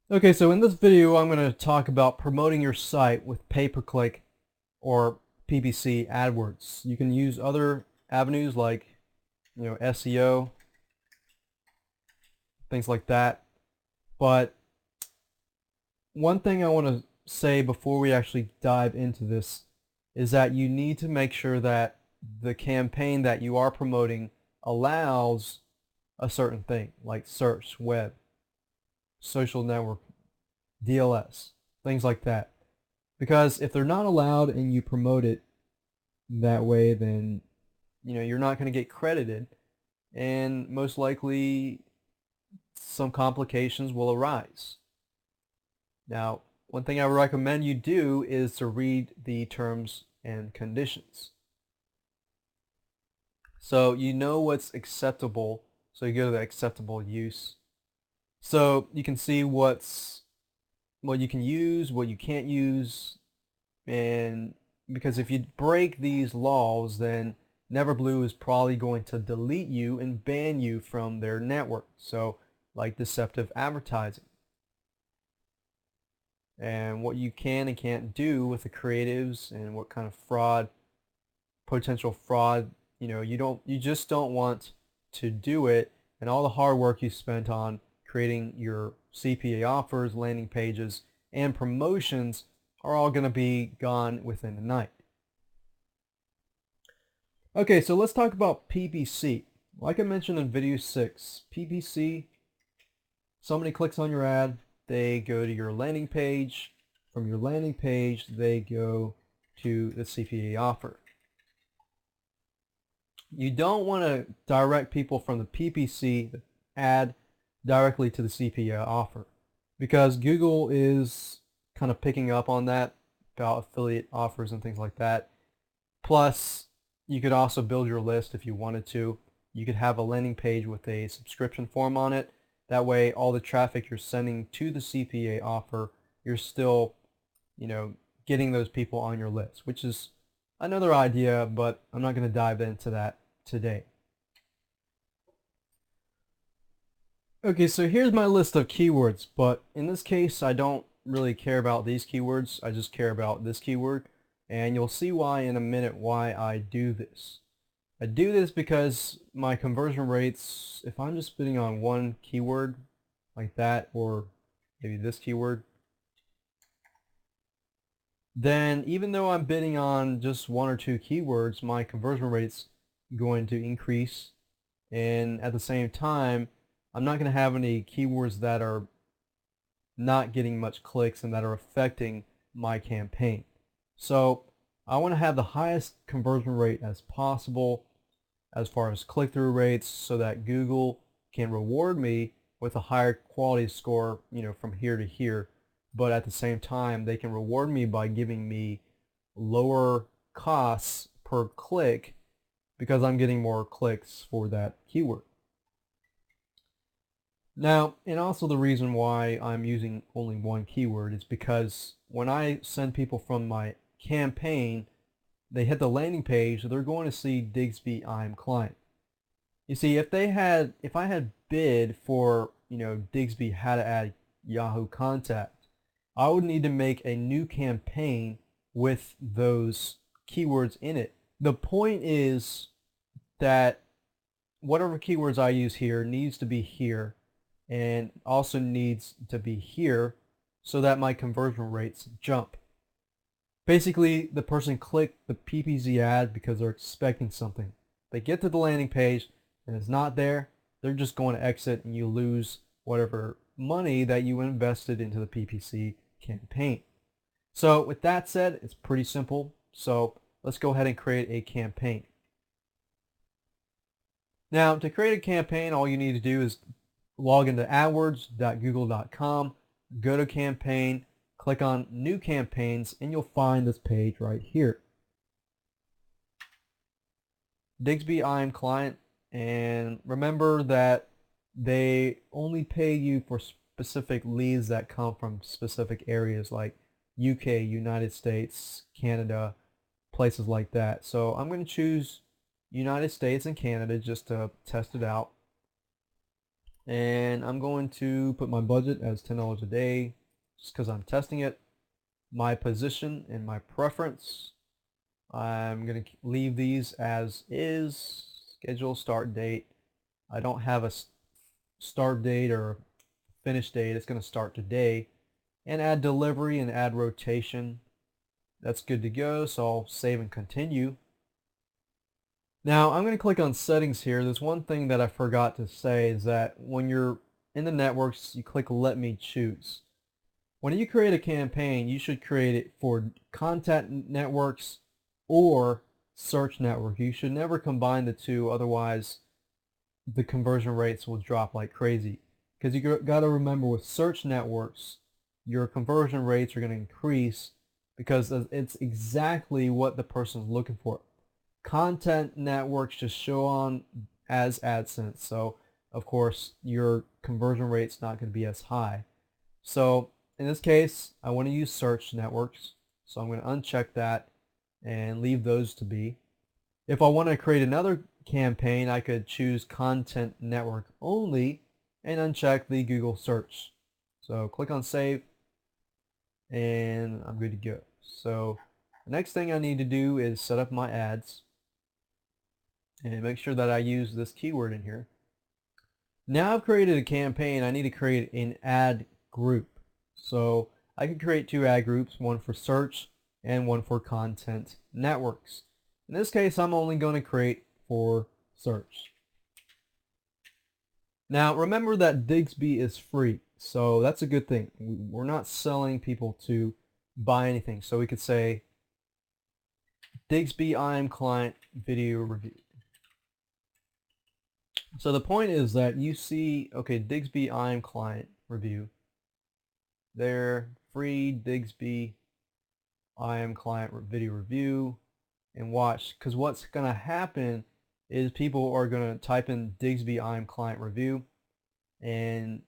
Okay, so in this video I'm going to talk about promoting your site with pay-per-click or PPC AdWords. You can use other avenues like SEO, things like that. But one thing I want to say before we actually dive into this is that you need to make sure that the campaign that you are promoting allows a certain thing like search, web, social network, DLS, things like that. Because if they're not allowed and you promote it that way, then you're not going to get credited, and most likely some complications will arise. Now, one thing I would recommend you do is to read the terms and conditions. So you know what's acceptable, so you go to the acceptable use. So you can see what you can use, what you can't use, and because if you break these laws, then Neverblue is probably going to delete you and ban you from their network. So like deceptive advertising and what you can and can't do with the creatives and what kind of fraud, potential fraud, you just don't want to do it, and all the hard work you spent on creating your CPA offers, landing pages, and promotions are all going to be gone within the night. Okay, so let's talk about PPC. Like I mentioned in video 6, PPC, somebody clicks on your ad, they go to your landing page. From your landing page, they go to the CPA offer. You don't want to direct people from the PPC ad directly to the CPA offer, because Google is kind of picking up on that about affiliate offers and things like that. Plus, you could also build your list if you wanted to. You could have a landing page with a subscription form on it. That way, all the traffic you're sending to the CPA offer, you're still, getting those people on your list, which is another idea, but I'm not going to dive into that today. Okay, so here's my list of keywords, but in this case, I don't really care about these keywords. I just care about this keyword, and you'll see why in a minute why I do this. I do this because my conversion rates, if I'm just bidding on one keyword like that, or maybe this keyword, then even though I'm bidding on just one or two keywords, my conversion rate's going to increase, and at the same time, I'm not going to have any keywords that are not getting much clicks and that are affecting my campaign. So I want to have the highest conversion rate as possible as far as click-through rates, so that Google can reward me with a higher quality score, from here to here. But at the same time, they can reward me by giving me lower costs per click because I'm getting more clicks for that keyword. Now, and also the reason why I'm using only one keyword is because when I send people from my campaign, they hit the landing page, they're going to see Digsby I'm client. You see, if I had bid for, Digsby how to add Yahoo contact, I would need to make a new campaign with those keywords in it. The point is that whatever keywords I use here needs to be here, and also needs to be here, so that my conversion rates jump. Basically, the person clicked the PPC ad because they're expecting something. They get to the landing page and it's not there, they're just going to exit, and you lose whatever money that you invested into the PPC campaign. So with that said, it's pretty simple. So let's go ahead and create a campaign. Now, to create a campaign, all you need to do is log into adwords.google.com, go to campaign, click on new campaigns, and you'll find this page right here. Digsby I'm client, and remember that they only pay you for specific leads that come from specific areas like UK, United States, Canada, places like that. So I'm going to choose United States and Canada just to test it out. And I'm going to put my budget as $10 a day just because I'm testing it. My position and my preference, I'm going to leave these as is. Schedule start date. I don't have a start date or finish date. It's going to start today. And add delivery and add rotation. That's good to go, so I'll save and continue. Now I'm going to click on settings here. There's one thing that I forgot to say is that when you're in the networks, you click let me choose. When you create a campaign, you should create it for content networks or search network. You should never combine the two, otherwise the conversion rates will drop like crazy. Because you got to remember, with search networks, your conversion rates are going to increase because it's exactly what the person's looking for. Content networks just show on as AdSense, so of course your conversion rate's not going to be as high. So in this case, I want to use search networks, so I'm going to uncheck that and leave those to be. If I want to create another campaign, I could choose content network only and uncheck the Google search. So click on save and I'm good to go. So the next thing I need to do is set up my ads and make sure that I use this keyword in here. Now I've created a campaign, I need to create an ad group. So I can create two ad groups, one for search and one for content networks. In this case, I'm only going to create for search. Now remember that Digsby is free, so that's a good thing. We're not selling people to buy anything. So we could say Digsby IM client video review. So the point is that you see, okay, Digsby IM client review. There, free Digsby IM client video review, and watch, because what's going to happen is people are going to type in Digsby IM client review, and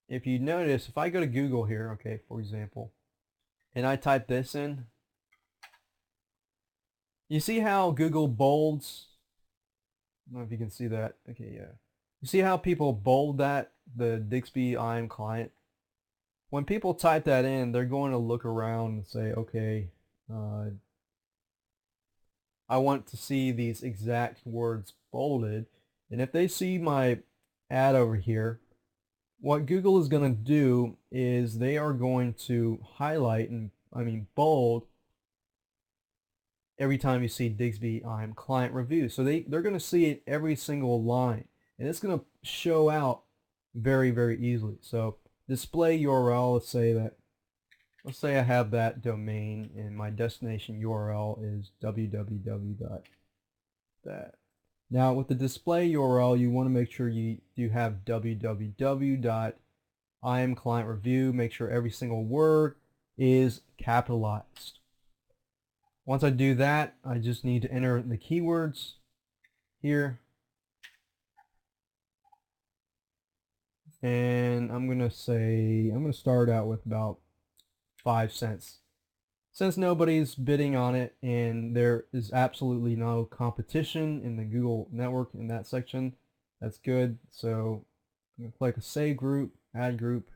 if you notice, if I go to Google here, okay, for example, and I type this in, you see how Google bolds? I don't know if you can see that. Okay, yeah. You see how people bold that, the Digsby IM client? When people type that in, they're going to look around and say, okay, I want to see these exact words bolded. And if they see my ad over here, what Google is going to do is they are going to highlight and bold every time you see Digsby IM client review. So they're going to see it every single line, and it's going to show out very, very easily. So display URL, let's say I have that domain and my destination URL is www.that. Now with the display URL, you want to make sure you have www.imclientreview. Make sure every single word is capitalized. Once I do that, I just need to enter the keywords here. And I'm going to start out with about 5 cents. Since nobody's bidding on it and there is absolutely no competition in the Google network in that section, that's good. So I'm going to click a save group, add group,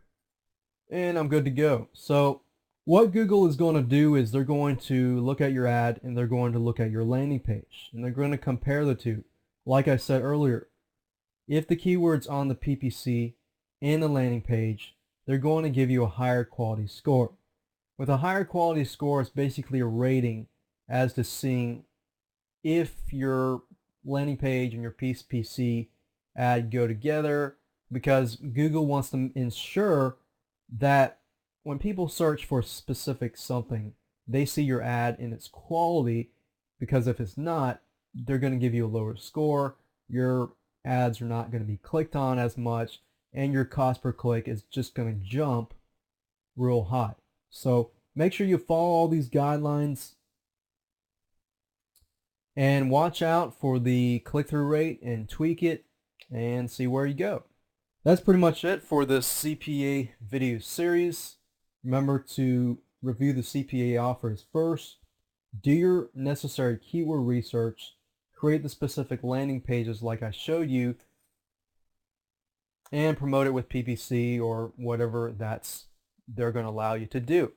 and I'm good to go. So what Google is going to do is they're going to look at your ad and they're going to look at your landing page and they're going to compare the two. Like I said earlier, if the keyword's on the PPC and the landing page, they're going to give you a higher quality score. With a higher quality score, it's basically a rating as to seeing if your landing page and your PPC ad go together, because Google wants to ensure that when people search for specific something, they see your ad in its quality, because if it's not, they're going to give you a lower score. Your ads are not going to be clicked on as much, and your cost per click is just going to jump real high. So make sure you follow all these guidelines and watch out for the click-through rate and tweak it and see where you go. That's pretty much it for this CPA video series. Remember to review the CPA offers first, do your necessary keyword research, create the specific landing pages like I showed you, and promote it with PPC or whatever they're going to allow you to do.